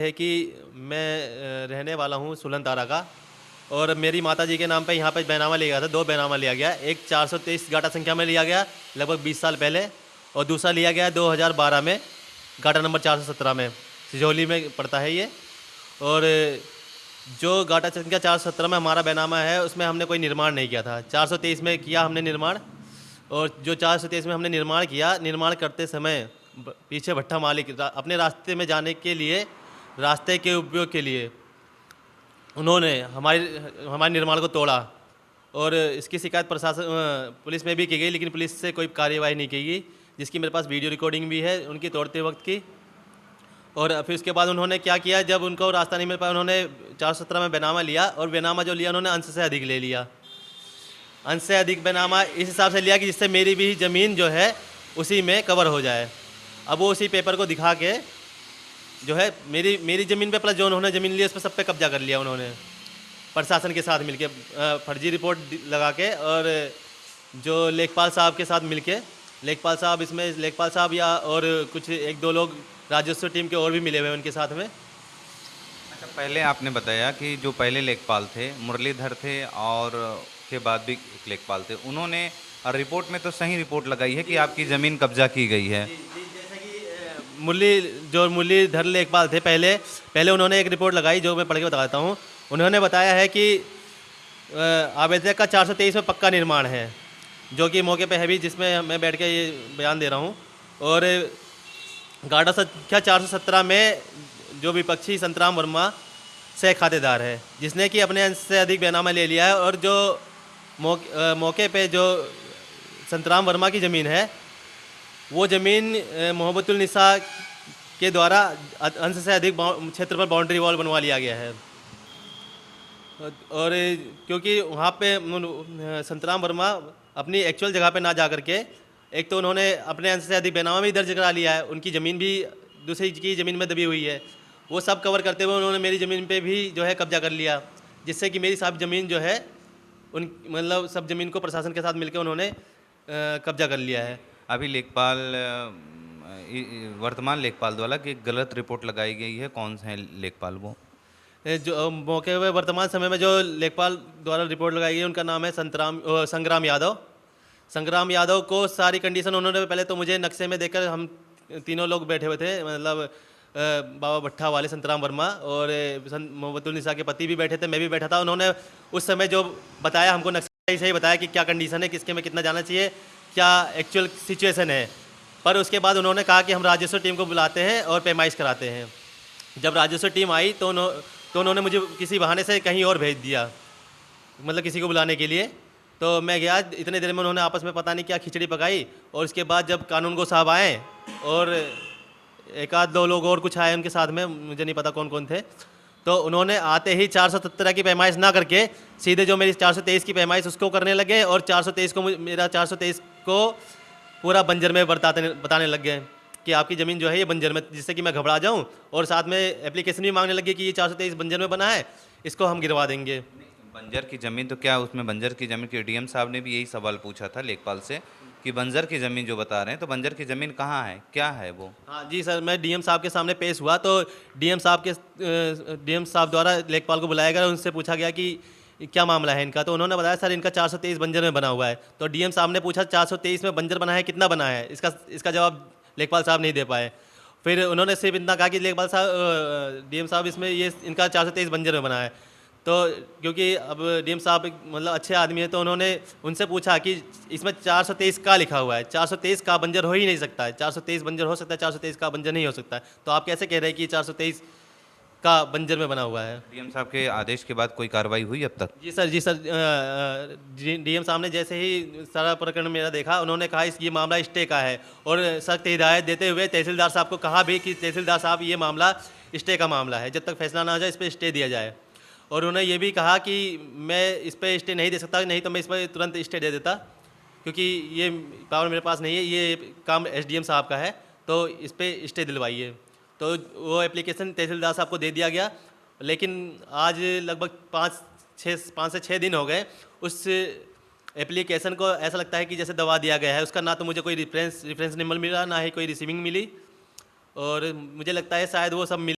है कि मैं रहने वाला हूँ सुलन तारा का। और मेरी माताजी के नाम पे यहाँ पे बैनामा लिया गया था। 2 बैनामा लिया गया, एक 423 गाटा संख्या में लिया गया लगभग 20 साल पहले, और दूसरा लिया गया 2012 में गाटा नंबर 417 में, सिजौली में पड़ता है ये। और जो गाटा संख्या 417 में हमारा बैनामा है उसमें हमने कोई निर्माण नहीं किया था। 423 में किया हमने निर्माण, और जो 423 में हमने निर्माण किया, निर्माण करते समय पीछे भट्ठा मालिक अपने रास्ते में जाने के लिए, रास्ते के उपयोग के लिए उन्होंने हमारे निर्माण को तोड़ा। और इसकी शिकायत प्रशासन पुलिस में भी की गई, लेकिन पुलिस से कोई कार्यवाही नहीं की गई, जिसकी मेरे पास वीडियो रिकॉर्डिंग भी है उनकी तोड़ते वक्त की। और फिर उसके बाद उन्होंने क्या किया, जब उनको रास्ता नहीं मिल पाया उन्होंने 417 में बैनामा लिया, और बैनामा जो लिया उन्होंने अंश से अधिक ले लिया। अंश से अधिक बैनामा इस हिसाब से लिया कि जिससे मेरी भी ज़मीन जो है उसी में कवर हो जाए। अब वो उसी पेपर को दिखा के जो है मेरी ज़मीन पे प्लस जो उन्होंने ज़मीन ली उस पर सब पे कब्जा कर लिया उन्होंने, प्रशासन के साथ मिलके फर्जी रिपोर्ट लगा के। और जो लेखपाल साहब के साथ मिलके, लेखपाल साहब इसमें लेखपाल साहब या और कुछ 1-2 लोग राजस्व टीम के और भी मिले हुए उनके साथ में। अच्छा, पहले आपने बताया कि जो पहले लेखपाल थे मुरलीधर थे, और के बाद भी एक लेखपाल थे, उन्होंने रिपोर्ट में तो सही रिपोर्ट लगाई है कि आपकी ज़मीन कब्जा की गई है। जैसे कि मुरलीधर लेखपाल थे, पहले उन्होंने एक रिपोर्ट लगाई जो मैं पढ़ के बता देता हूँ। उन्होंने बताया है कि आवेदक का 423 में पक्का निर्माण है, जो कि मौके पे है भी, जिसमें मैं बैठ के ये बयान दे रहा हूँ। और गाटा संख्या 417 में जो विपक्षी संतराम वर्मा सह खातेदार है, जिसने कि अपने अंश से अधिक बैनामा ले लिया है। और जो मौके पे जो संतराम वर्मा की ज़मीन है, वो ज़मीन मोहब्बतुल निसा के द्वारा अंश से अधिक क्षेत्र पर बाउंड्री वॉल बनवा लिया गया है। और क्योंकि वहाँ पे संतराम वर्मा अपनी एक्चुअल जगह पे ना जा करके, एक तो उन्होंने अपने अंश से अधिक बैनामा भी दर्ज करा लिया है, उनकी ज़मीन भी दूसरी की ज़मीन में दबी हुई है, वो सब कवर करते हुए उन्होंने मेरी ज़मीन पे भी जो है कब्जा कर लिया, जिससे कि मेरी सब ज़मीन जो है मतलब सब ज़मीन को प्रशासन के साथ मिलकर उन्होंने कब्जा कर लिया है। अभी लेखपाल वर्तमान लेखपाल द्वारा कि गलत रिपोर्ट लगाई गई है, कौन से हैं लेखपाल वो? जो मौके पे वर्तमान समय में जो लेखपाल द्वारा रिपोर्ट लगाई गई उनका नाम है संग्राम यादव। संग्राम यादव को सारी कंडीशन उन्होंने पहले तो मुझे नक्शे में देखकर, हम तीनों लोग बैठे हुए थे, मतलब बाबा भट्ठा वाले संतराम वर्मा और मोहब्बतुल निसा के पति भी बैठे थे, मैं भी बैठा था। उन्होंने उस समय जो बताया हमको नक्शे से ही बताया कि क्या कंडीशन है, किसके में कितना जाना चाहिए, क्या एक्चुअल सिचुएशन है। पर उसके बाद उन्होंने कहा कि हम राजस्व टीम को बुलाते हैं और पैमाइश कराते हैं। जब राजस्व टीम आई तो उन्होंने मुझे किसी बहाने से कहीं और भेज दिया, मतलब किसी को बुलाने के लिए। तो मैं गया, इतने देर में उन्होंने आपस में पता नहीं क्या खिचड़ी पकाई। और उसके बाद जब कानूनगो साहब आए और 1-2 लोग और कुछ आए उनके साथ में, मुझे नहीं पता कौन कौन थे, तो उन्होंने आते ही 417 की पैमाइश ना करके सीधे जो मेरी 423 की पैमाइश उसको करने लगे, और 423 को मेरा 423 को पूरा बंजर में बताने लग गए कि आपकी ज़मीन जो है ये बंजर में, जिससे कि मैं घबरा जाऊं। और साथ में एप्लीकेशन भी मांगने लगे कि ये 423 बंजर में बना है, इसको हम गिरवा देंगे। बंजर की ज़मीन तो क्या, उसमें बंजर की ज़मीन के डीएम साहब ने भी यही सवाल पूछा था लेखपाल से कि बंजर की ज़मीन जो बता रहे हैं, तो बंजर की ज़मीन कहाँ है, क्या है वो? हाँ जी सर, मैं डीएम साहब के सामने पेश हुआ, तो डीएम साहब द्वारा लेखपाल को बुलाया गया, उनसे पूछा गया कि क्या मामला है इनका। तो उन्होंने बताया सर इनका 423 बंजर में बना हुआ है। तो डीएम साहब ने पूछा 423 में बंजर बना है, कितना बना है, इसका जवाब लेखपाल साहब नहीं दे पाए। फिर उन्होंने सिर्फ इतना कहा कि लेखपाल साहब, डीएम साहब इसमें ये इनका 423 बंजर में बना है। तो क्योंकि अब डीएम साहब मतलब अच्छे आदमी है, तो उन्होंने उनसे पूछा कि इसमें 423 का लिखा हुआ है, 423 का बंजर हो ही नहीं सकता है, 423 बंजर हो सकता है, 423 का बंजर नहीं हो सकता है। तो आप कैसे कह रहे हैं कि 423 का बंजर में बना हुआ है? डीएम साहब के आदेश के बाद कोई कार्रवाई हुई अब तक? जी सर, डीएम साहब ने जैसे ही सारा प्रकरण मेरा देखा, उन्होंने कहा ये मामला स्टे का है, और सख्त हिदायत देते हुए तहसीलदार साहब को कहा भी कि तहसीलदार साहब ये मामला स्टे का मामला है, जब तक फैसला ना आ जाए इस पर स्टे दिया जाए। और उन्होंने ये भी कहा कि मैं इस पर स्टे नहीं दे सकता, नहीं तो मैं इस पर तुरंत स्टे दे देता, क्योंकि ये पावर मेरे पास नहीं है, ये काम एसडीएम साहब का है, तो इस पर स्टे दिलवाइए। तो वो एप्लीकेशन तहसीलदार साहब को दे दिया गया, लेकिन आज लगभग 5 से 6 दिन हो गए उस एप्लीकेशन को। ऐसा लगता है कि जैसे दबा दिया गया है, उसका ना तो मुझे कोई रेफरेंस नंबर मिला, ना ही कोई रिसीविंग मिली, और मुझे लगता है शायद वो सब मिल